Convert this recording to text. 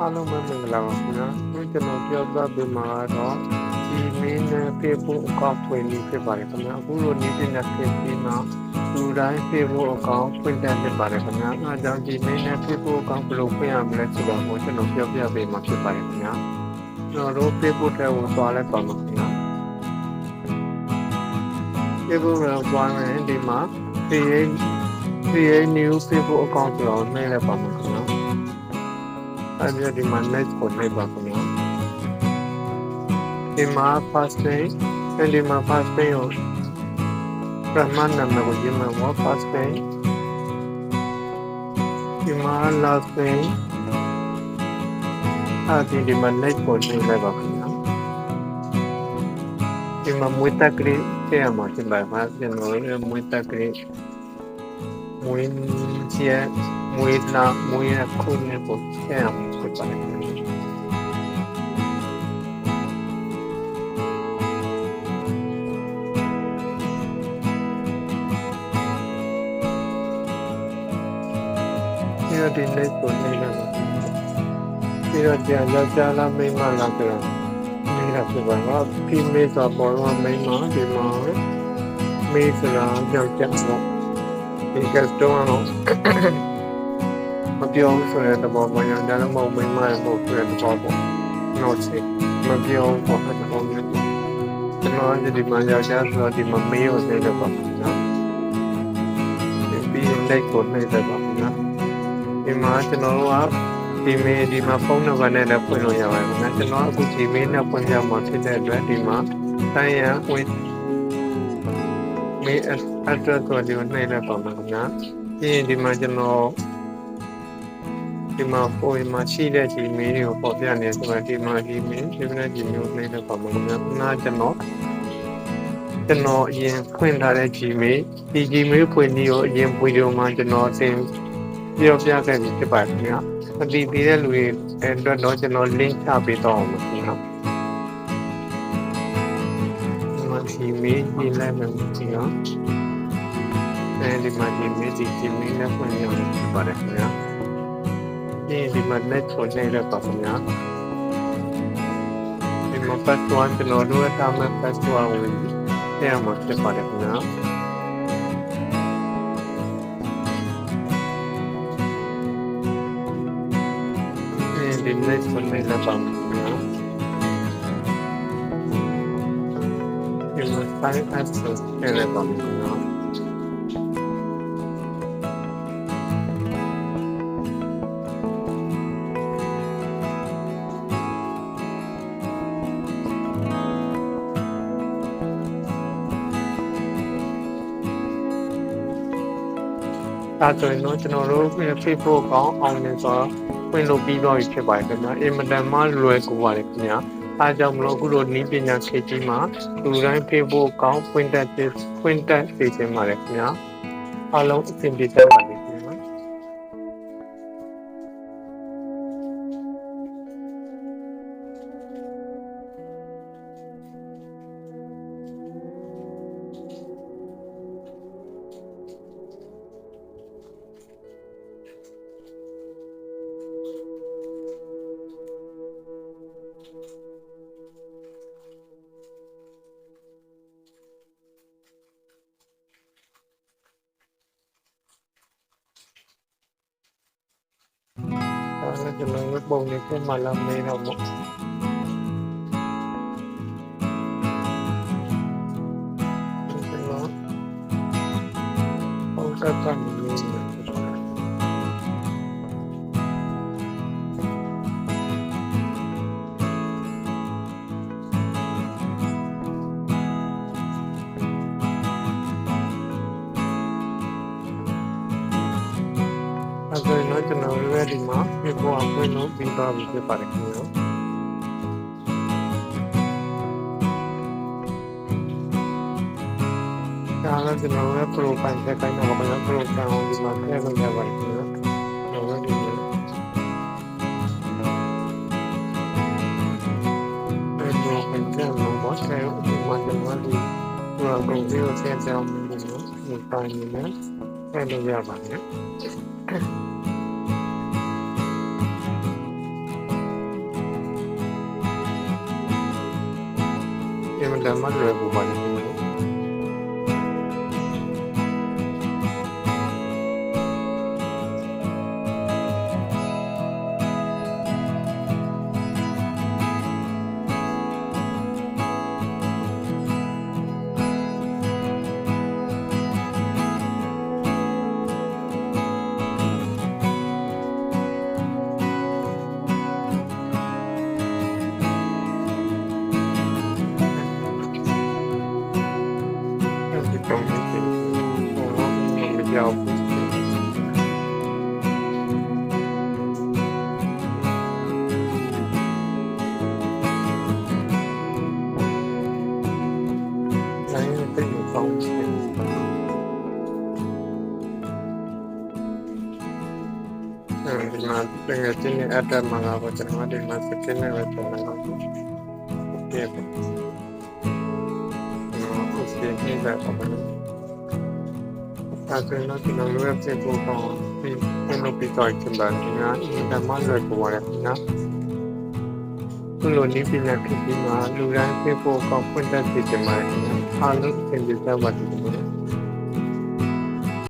အားလုံးပဲမင်္ဂလာပါခင်ဗျာ။ကျွန်တော်ပြောပြပေးမှာတော့ဒီမင်းနဲ့ Facebook account ဖွင့်ပြီးဖြစ်ပါတယ်ခင်ဗျာ။အခုလိုနည်းပညာခေတ်ကြီးမှာလူတိုင်း Facebook account ဖွင့်တတ်ဖြစ်ပါတယ်ခင်ဗျာ။အဲဒါကြောင့်ဒီမင်းနဲ့ Facebook account ဘယ်လိုဖွင့်ရမလဲဆိုတာကိုကျွန်တော်ပြောပြပေးမှာဖြစ်ပါတယ်ခင်ဗျာ။ကျွန်တော်တို့ Facebook ထဲကိုသွားလိုက်ပါမယ်ခင်ဗျာ။ Facebook ထဲသွားရင်ဒီမှာ create new Facebook account ဆိုတော့နှိပ်လိုက်ပါမယ်ခင်ဗျာ။အဲဒီဒီမှာ next ကိုနှိပ်ပါခင်ဗျာဒီမှာ first name ဒီမှာ first name ကိုပထမနာမည်ကိုရေးမှာပေါ့ first name ဒီမှာ last name ဒီမှာ next ကိုနှိပ်လိုက်ပါခင်ဗျာဒီမှာမွေးတက်ကလေးထည့်ရမှာဖြစ်ပါမှာကျွန်တော်တို့မွေးတက်ကလေးမွေးချက်မွေးလာမွေးရခုနဲ့ပေါ့ထည့်ရမှာဖြစ်ပါတယ်ဒီနေ့ကိုနေလာပါဒီတော့ကြာကြာလာမိမလာကြတော့မိလာပြပါတော့ဖိမေးတော့ပေါ်တော့မိမဒီမှာမေးစရာကြောက်ကြတော့ဒီကတော့မပြောဆိုတဲ့တော့ဘာညာလည်းမဟုတ်မိမရဲ့ပုံပြတဲ့တော့ပေါ့ no say မပြောပေါ့အဲ့တော့မျိုးကျွန်တော်ဒီမှာကြောက်ကြဆိုတော့ဒီမှာမေးကိုနေတော့ပါနော်ပြီးရင်လက်ကိုနေတော့ပါနော်ဒီမှာကျွန်တော်တို့က Gmail ဒီမှာဖုန်းနံပါတ်နဲ့လည်းဖွင့်လို့ရပါတယ်ခင်ဗျာကျွန်တော်အခု Gmail နဲ့ဖွင့်ပြမှာဖြစ်တဲ့အတွက်ဒီမှာတိုင်းရန်ဝင် mail address ကိုဒီမှာနှိပ်လိုက်ပါမယ်ခင်ဗျာပြီးရင်ဒီမှာကျွန်တော်ဒီမှာပုံမှာရှိတဲ့ Gmail ကိုပေါ်ပြနေဆိုတော့ဒီမှာ Gmail ဒီမှာ Gmail ကိုနှိပ်လိုက်ပါမယ်ခင်ဗျာနားကျွန်တော်အရင်ဖွင့်ထားတဲ့ Gmail ဒီ Gmail ဖွင့်ပြီးတော့အရင်ဗီဒီယိုမှာကျွန်တော်သင်ပြောပြခဲ့ပြီးဖြစ်ပါတယ်ခင်ဗျာမသိသေးတဲ့လူတွေအတွက်တော့ကျွန်တော် link ချပေးတော့မှာခင်ဗျာဒီမေးရေးလိုက်မယ်ခင်ဗျာဒီမှာဒီမေးနဲ့ဖွင့်ရမှာဖြစ်ပါတယ်ခင်ဗျာဒီမှာ net ကိုနှိပ်လိုက်ပါခင်ဗျာဒီမှာ password ကျွန်တော်တို့ထားမဲ့ password ကိုထည့်ရမှာဖြစ်ပါတယ်ခင်ဗျာဒီနေ့ကိုနေလာပါမယ်နော်ဒီမှာ sign up ဆိုတဲ့ပါမယ်နော်ဒါဆိုရင်တော့ကျွန်တော်တို့ Facebook ကောင်းအောင်နေဆိုတော့ဖွင့်လို့ပြီးတော့ဖြစ်ပါတယ်ခင်ဗျာအင်မတန်မှလွယ်ကူပါတယ်ခင်ဗျာအားကြောင့်မလို့အခုလိုနည်းပညာခေတ်ကြီးမှာလူတိုင်း Facebook ကောင်းဖွင့်တတ်စေချင်ပါတယ်ခင်ဗျာအားလုံးအဆင်ပြေကြပါစေခင်ဗျာကျွန်တော်ပုံနေပြန်မလာမေးတော့ပေါ့ဟုတ်ကဲ့ကံမျိုးကျွန်တော်တို့ဒီမှာဒီပေါ်အဖွင့်လို့ပြီးသွားပြီဖြစ်ပါတယ်ခင်ဗျာဒါကကျွန်တော်ရဲ့ profile တက်ခိုင်းတော့ဘာလို့ profile ကိုဒီမှာထည့်လို့ရပါတယ်ခင်ဗျာတော့ဒီလိုအဲ့တော့ပြန်လို့ဘာလဲဒီမှာကျွန်တော်ဒီပုံစံကိုဆက်ကြအောင်ဒီပိုင်းနဲ့ထည့်လို့ရပါတယ် မှလွယ်ကူပါတယ်ခင်ဗျာရောက်နိုင်တဲ့ပေါင်းချင်ဒီမှာပြင်ရတဲ့အတ္တမှာတော့ကျွန်တော်ဒီမှာစကင်းနဲ့ပဲပုံလိုက်တော့โอเคပါဟုတ်ကဲ့ဒီပဲပါမယ်အဲ့ဒါကျွန်တော်ရဲ့စိတ်ကိုပေါ့ဒီလိုပြီးတော့ကျန်ပါတယ်ငါအင်တာမလွယ်ပေါ်ရတယ်နော်သူလိုနေပညာဖြစ်ပြီးမှလူတိုင်းစိတ်ကိုကောက်ဖွင့်တတ်စေချင်ပါတယ်အားလုံးသင်ပြသပါတယ်